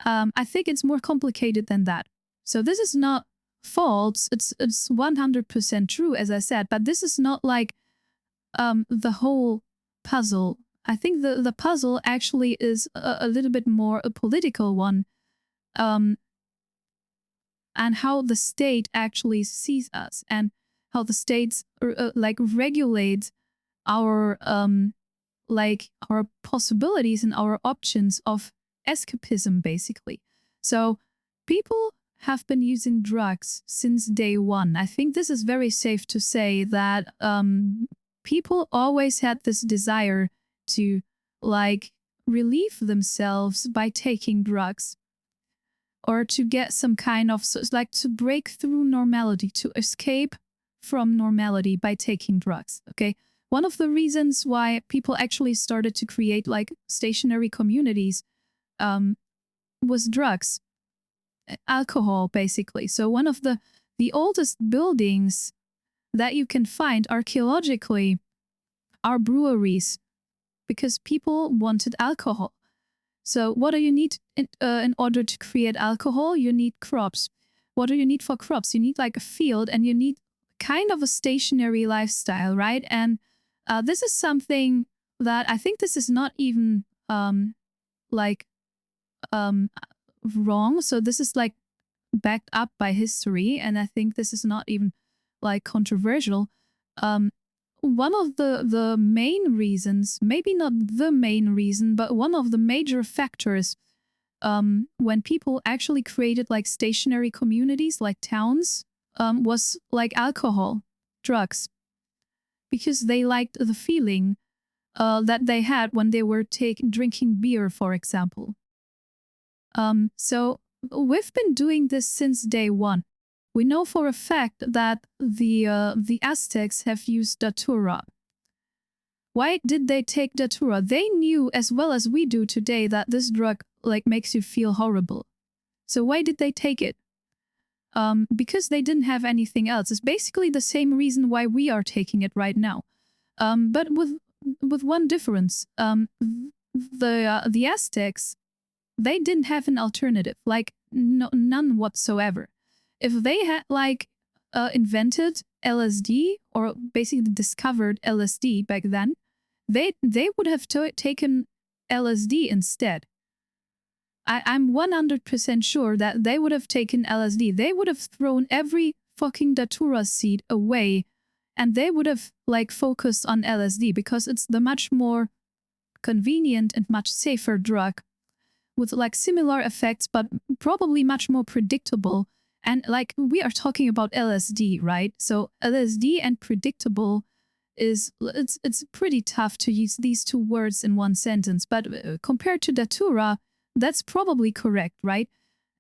I think it's more complicated than that. So this is not false. It's 100% true, as I said, but this is not like the whole puzzle. I think the puzzle actually is a little bit more a political one, and how the state actually sees us, and how the states like regulate our like our possibilities and our options of escapism, basically. So people have been using drugs since day one. I think this is very safe to say that people always had this desire to like relieve themselves by taking drugs, or to get some kind of, so it's like to break through normality, to escape from normality by taking drugs. Okay, one of the reasons why people actually started to create like stationary communities was drugs, alcohol, basically. So one of the oldest buildings that you can find archaeologically are breweries, because people wanted alcohol. So what do you need in order to create alcohol? You need crops. What do you need for crops? You need like a field, and you need kind of a stationary lifestyle, right? And this is something that I think this is not even like wrong. So this is like backed up by history, and I think this is not even like controversial. One of the main reasons, maybe not the main reason, but one of the major factors when people actually created like stationary communities, like towns, was like alcohol, drugs, because they liked the feeling that they had when they were drinking beer, for example. So we've been doing this since day one. We know for a fact that the Aztecs have used Datura. Why did they take Datura? They knew as well as we do today that this drug like makes you feel horrible. So why did they take it? Because they didn't have anything else. It's basically the same reason why we are taking it right now, but with one difference. The Aztecs, they didn't have an alternative, like none whatsoever. If they had like invented LSD, or basically discovered LSD back then, they would have taken LSD instead. I'm 100% sure that they would have taken LSD. They would have thrown every fucking Datura seed away, and they would have like focused on LSD, because it's the much more convenient and much safer drug with like similar effects, but probably much more predictable. And like, we are talking about LSD, right? So LSD and predictable is, it's pretty tough to use these two words in one sentence, but compared to Datura, that's probably correct, right?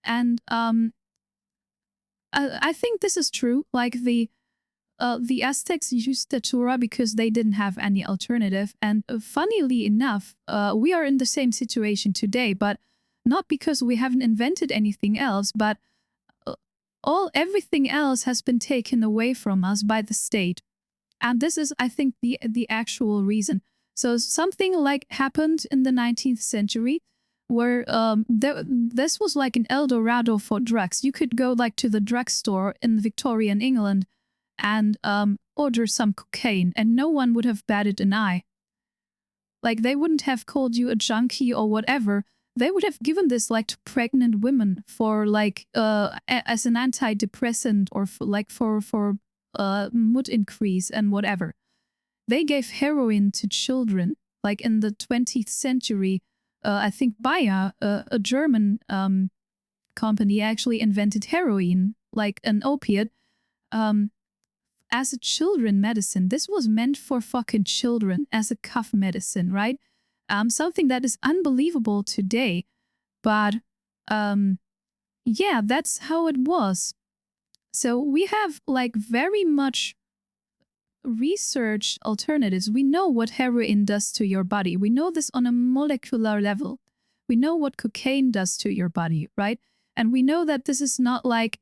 And I think this is true. Like the Aztecs used Datura because they didn't have any alternative. And funnily enough, we are in the same situation today, but not because we haven't invented anything else, but everything else has been taken away from us by the state. And this is, I think, the actual reason. So something like happened in the 19th century, where this was like an El Dorado for drugs. You could go like to the drugstore in Victorian England and order some cocaine, and no one would have batted an eye. Like, they wouldn't have called you a junkie or whatever, they would have given this like to pregnant women for like as an antidepressant or for mood increase and whatever. They gave heroin to children like in the 20th century. I think Bayer, a German company, actually invented heroin, like an opiate, as a children medicine. This was meant for fucking children as a cough medicine, right? Something that is unbelievable today, but yeah, that's how it was. So we have like very much research alternatives. We know what heroin does to your body. We know this on a molecular level. We know what cocaine does to your body, right? And we know that this is not like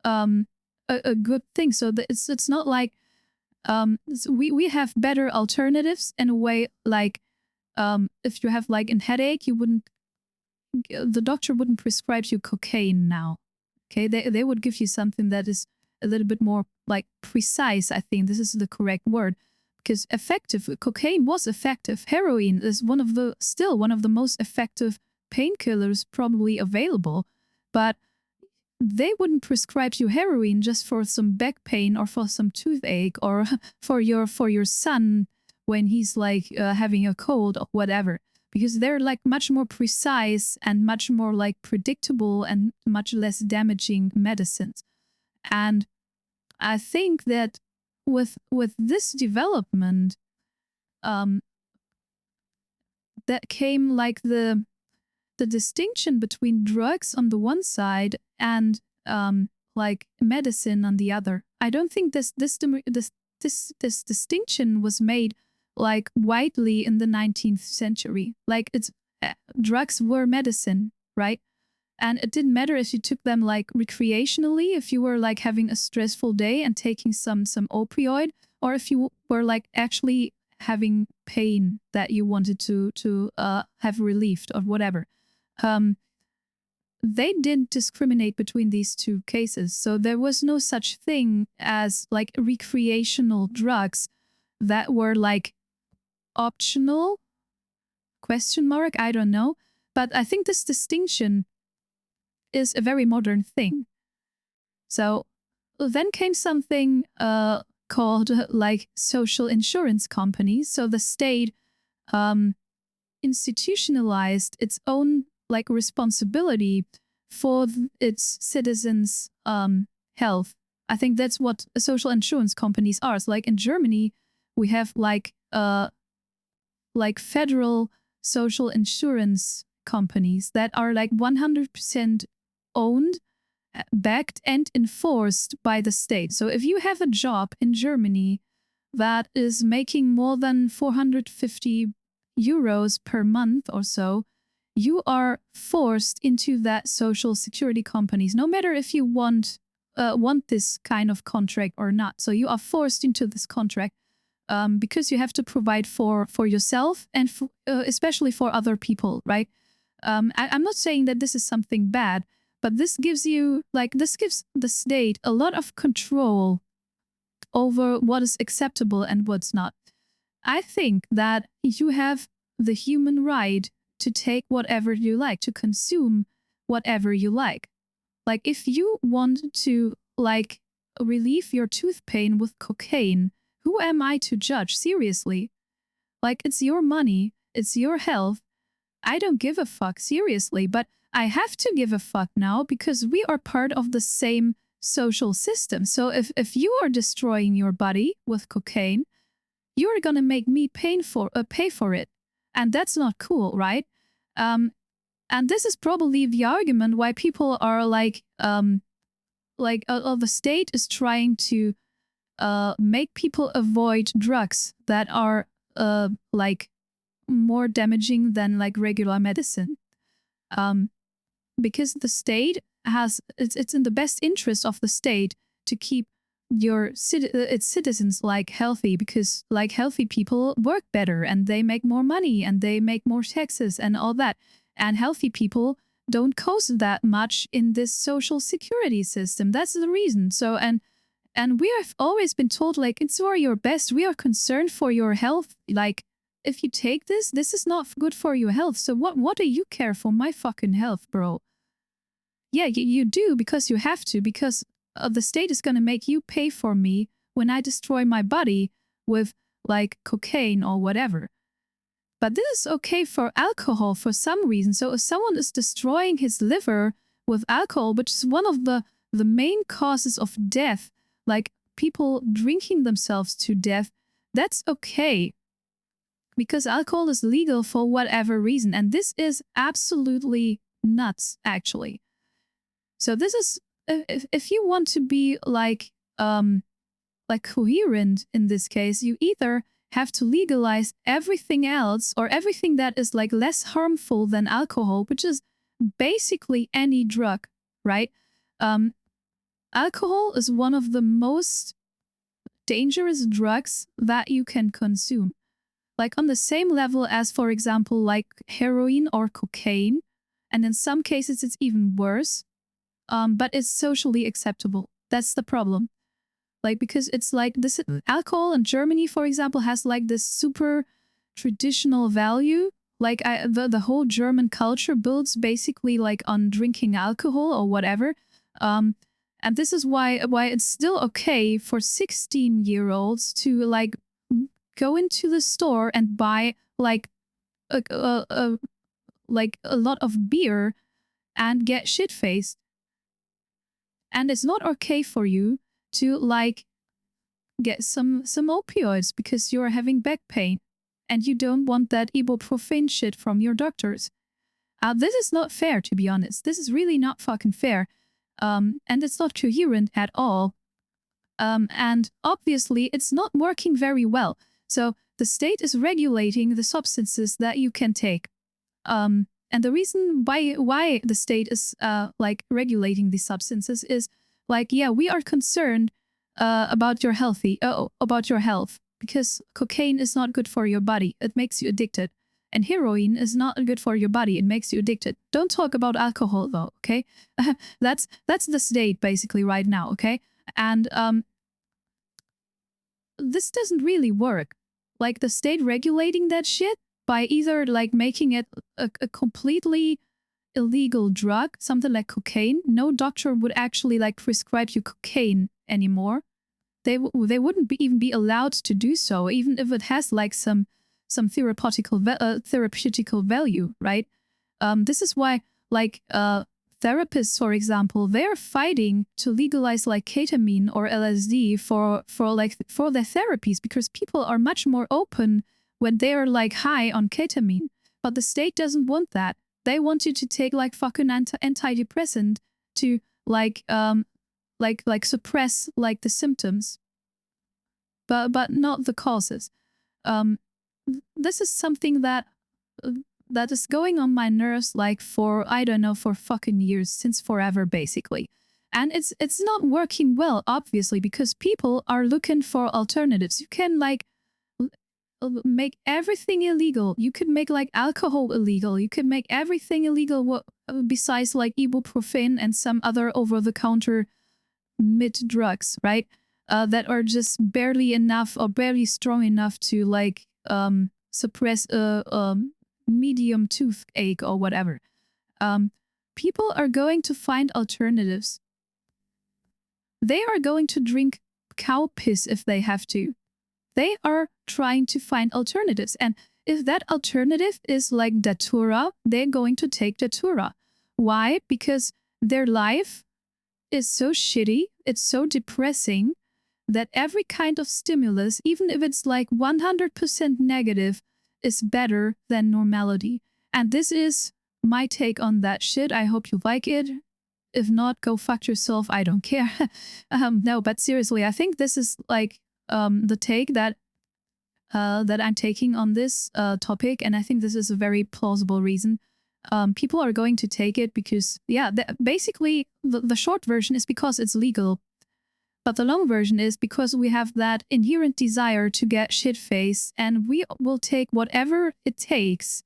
a good thing. So it's not like we have better alternatives in a way. Like if you have like a headache, the doctor wouldn't prescribe you cocaine now. Okay, they would give you something that is a little bit more like precise. I think this is the correct word, because effective. Cocaine was effective. Heroin is still one of the most effective painkillers probably available, but they wouldn't prescribe you heroin just for some back pain or for some toothache or for your son when he's like having a cold or whatever, because they're like much more precise and much more like predictable and much less damaging medicines. And I think that with this development, that came like the distinction between drugs on the one side and like medicine on the other. I don't think this distinction was made like widely in the 19th century. Like drugs were medicine, right? And it didn't matter if you took them like recreationally, if you were like having a stressful day and taking some opioid, or if you were like actually having pain that you wanted to have relieved or whatever. They didn't discriminate between these two cases. So there was no such thing as like recreational drugs that were like optional, ? I don't know. But I think this distinction is a very modern thing. So then came something called like social insurance companies. So the state institutionalized its own like responsibility for its citizens' health. I think that's what social insurance companies are. So like in Germany, we have like federal social insurance companies that are like 100% owned, backed, and enforced by the state. So if you have a job in Germany that is making more than 450 euros per month or so, you are forced into that social security companies, no matter if you want this kind of contract or not. So you are forced into this contract because you have to provide for yourself and especially for other people, right? I'm not saying that this is something bad, but this gives the state a lot of control over what is acceptable and what's not. I think that you have the human right to take whatever you like, to consume whatever you like. Like if you want to like relieve your tooth pain with cocaine, who am I to judge? Seriously. Like it's your money, it's your health. I don't give a fuck, seriously, but I have to give a fuck now because we are part of the same social system. So if you are destroying your body with cocaine, you're gonna make me pay for it. And that's not cool, right? And this is probably the argument why people are like the state is trying to make people avoid drugs that are like more damaging than like regular medicine. Because the state it's in the best interest of the state to keep its citizens like healthy, because like healthy people work better and they make more money and they make more taxes and all that. And healthy people don't cost that much in this social security system. That's the reason. So and we have always been told like it's for your best. We are concerned for your health. Like if you take this, this is not good for your health. So what do you care for my fucking health, bro? Yeah, you do because you have to, because the state is going to make you pay for me when I destroy my body with like cocaine or whatever. But this is okay for alcohol for some reason. So if someone is destroying his liver with alcohol, which is one of the main causes of death, like people drinking themselves to death, that's okay. Because alcohol is legal for whatever reason. And this is absolutely nuts, actually. So this is, if you want to be like coherent in this case, you either have to legalize everything else or everything that is like less harmful than alcohol, which is basically any drug, right? Alcohol is one of the most dangerous drugs that you can consume. Like on the same level as, for example, like heroin or cocaine. And in some cases, it's even worse. But it's socially acceptable. That's the problem. Like, because it's like this alcohol in Germany, for example, has like this super traditional value. Like the whole German culture builds basically like on drinking alcohol or whatever. And this is why it's still okay for 16-year-olds to like go into the store and buy like a lot of beer and get shit-faced. And it's not okay for you to like get some opioids because you're having back pain and you don't want that ibuprofen shit from your doctors. This is not fair, to be honest. This is really not fucking fair. And it's not coherent at all. And obviously it's not working very well. So the state is regulating the substances that you can take. And the reason why the state is like regulating these substances is like, yeah, we are concerned about your health, because cocaine is not good for your body. It makes you addicted. And heroin is not good for your body. It makes you addicted. Don't talk about alcohol though, okay? That's the state basically right now, okay? And this doesn't really work. Like the state regulating that shit by either like making it a completely illegal drug, something like cocaine. No doctor would actually like prescribe you cocaine anymore. They wouldn't even be allowed to do so, even if it has like some therapeutical value, right? This is why like therapists, for example, they're fighting to legalize like ketamine or LSD for their therapies, because people are much more open when they're like high on ketamine. But the state doesn't want that. They want you to take like fucking antidepressant to like suppress like the symptoms, but not the causes. This is something that is going on my nerves like for, I don't know, for fucking years, since forever basically. And it's not working well, obviously, because people are looking for alternatives. You can like make everything illegal. You could make like alcohol illegal. You could make everything illegal besides like ibuprofen and some other over-the-counter mid drugs, right? That are just barely enough or barely strong enough to like suppress a medium toothache or whatever. People are going to find alternatives. They are going to drink cow piss if they have to. They are trying to find alternatives. And if that alternative is like Datura, they're going to take Datura. Why? Because their life is so shitty, it's so depressing, that every kind of stimulus, even if it's like 100% negative, is better than normality. And this is my take on that shit. I hope you like it. If not, go fuck yourself. I don't care. No, but seriously, I think this is like the take that I'm taking on this topic, and I think this is a very plausible reason. People are going to take it because, yeah, basically the short version is because it's legal. But the long version is because we have that inherent desire to get shit-faced, and we will take whatever it takes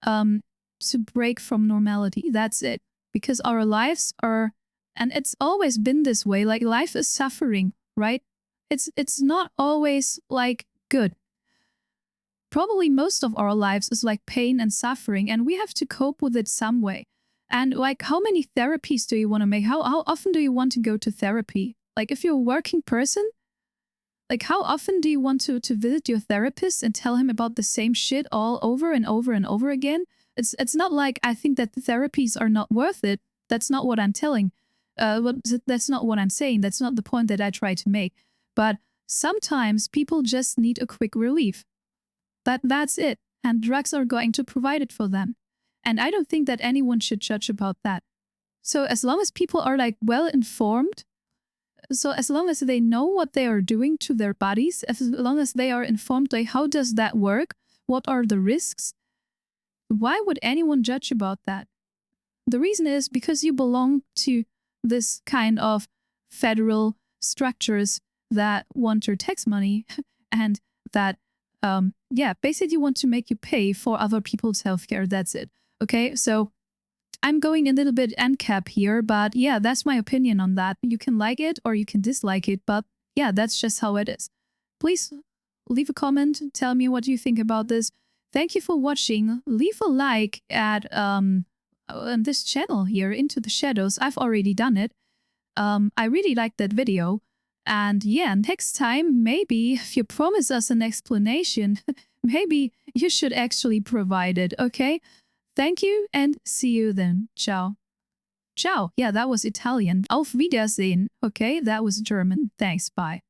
to break from normality. That's it. Because our lives are, and it's always been this way, like life is suffering, right? It's not always like good. probably most of our lives is like pain and suffering, and we have to cope with it some way. And like, how many therapies do you want to make? How often do you want to go to therapy? Like, if you're a working person, like, how often do you want to visit your therapist and tell him about the same shit all over and over and over again? It's not like I think that the therapies are not worth it. That's not what I'm telling. That's not what I'm saying. That's not the point that I try to make. But sometimes people just need a quick relief. That's it. And drugs are going to provide it for them. And I don't think that anyone should judge about that. So as long as people are like well informed, so as long as they know what they are doing to their bodies, as long as they are informed, like, how does that work? What are the risks? Why would anyone judge about that? The reason is because you belong to this kind of federal structures that want your tax money and that, basically want to make you pay for other people's healthcare. That's it. Okay, so I'm going a little bit end cap here, but yeah, that's my opinion on that. You can like it or you can dislike it, but yeah, that's just how it is. Please leave a comment, tell me what you think about this. Thank you for watching. Leave a like at on this channel here, Into the Shadows. I've already done it. I really liked that video. And yeah, next time, maybe if you promise us an explanation, maybe you should actually provide it, okay? Thank you and see you then. Ciao. Ciao. Yeah, that was Italian. Auf Wiedersehen. Okay, that was German. Thanks. Bye.